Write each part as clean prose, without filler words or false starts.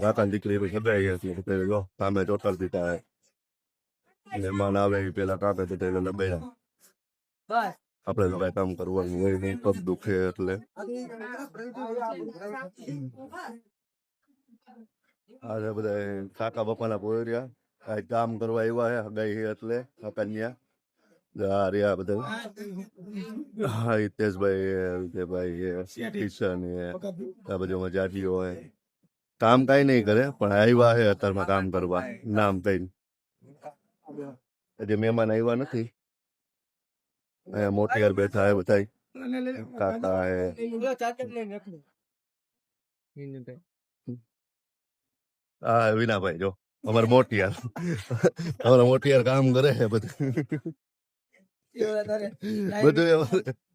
કાકા દીકરી સગાઈ હતી જો સામે ચોટલ દીધા મહેમાન આવે એ પેલા કાપે તો એટલે લબેડા આપણે તો કઈ કામ કરવાનું હોય નહીં પગ દુખે એટલે આજે બધા કાકા બાપાના પોર્યા કઈ કામ કરવા આવ્યા હે હગાઈ છે એટલે કન્યા રહ્યા બધા હા હિતેશભાઈ વિજયભાઈ કિશન આ બધું મજાટીઓ હોય કામ કઈ નહીં કરે પણ આવ્યા છે અત્યારમાં કામ કરવા નામ કઈ હજી મહેમાન આવ્યા નથી અહીંયા મોટી યાર બેઠા હે બધા કાકા હે હા વિનાભાઈ જો અમારે મોટી યાર કામ કરે છે બધું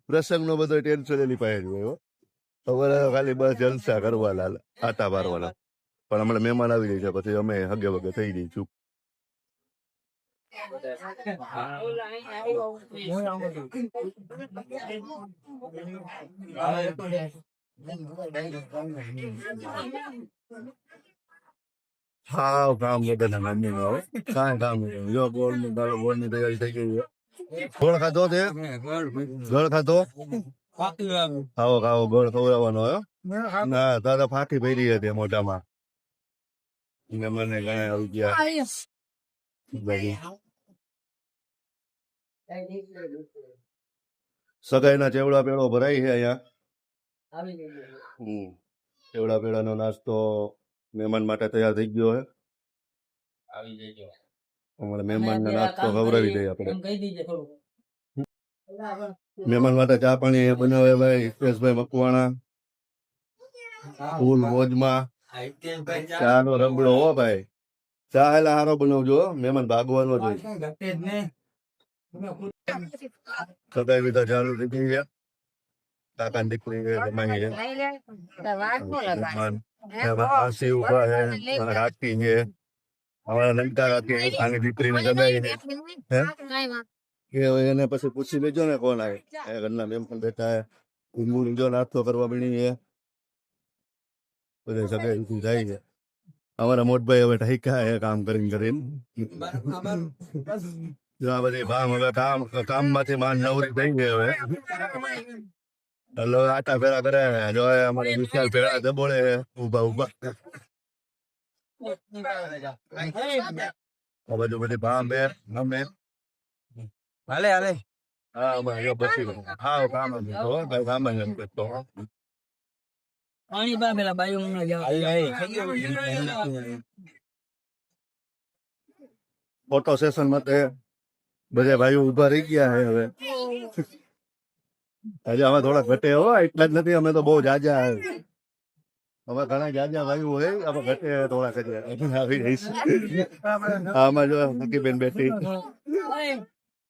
પ્રસંગ નો બધો ટેન્શન એની પાસે જ હોય અમારે ખાલી બસ જલસા કરવાના આટા મારવાના પણ હમણાં મહેમાન આવી જાય છે પછી અમે હગે વગે થઈ જઈશું હા કામ બધા કાંઈ કામ નહીં જો ગોળ ની તૈયારી થઈ ગઈ છે ગોળ ખાધો તે ગોળ ખાધો ખાવો ખાવો ગોળ ખવડાવવાનો ના દાદા ફાંકી ભરી હતી મોઢામાં મને ઘણા આવી ગયા સગાઈના ચેવડા પેડો ભરાય છે અહીંયા ચેવડા પેડાનો નાસ્તો મહેમાન માટે તૈયાર થઈ ગયો છે અમારા મહેમાનને નાસ્તો ખવડાવી દઈએ આપણે મહેમાન માટે ચા પાણી બનાવે ભાઈ હિતેશભાઈ મકવાણા ફૂલ મોજમાં ચા નો રબડો હો ભાઈ ચા એટલે હારો બનાવજો મહેમાન ભાગવાનો જોઈએ સગાઈ વિધા ચાલુ થઈ ગઈ છે કાકા દીકરી રમાઈ છે શિવ રાખી છે અમારા લંકા રાખી આની દીકરીને સગાઈ એને પછી પૂછી લેજો ને કોણ આવે ઘરના મહેમાન બેઠા હે જો નાસ્તો કરવા બની છે બધે સગાઈ જાય છે અમારા મોટભાઈ હવે ઠીકા હે કામ કરીને જો આ બધી ભામ હવે કામ માંથી માન નવરી થઈ ગઈ હવે હલો આટા ફેરા કરે જો અમારે વિશાલ ફેરા દબોળે ઉભા બધું બધી ભામ બે અમે હાલે હા અમારે પછી હા કામ ભાઈ કામ તો પાણી બા પેલા બાયું ફોટો સેશન માટે બધા ભાઈઓ ઉભા રહી ગયા છે હવે હજુ અમે થોડા ઘટે હો એટલા જ નથી અમે તો બહુ જાજા અમે ઘણા જાજા ભાઈઓ હોય અમે ઘટે થોડા આવી રહીશ આમાં જો નક્કી બેન બેઠી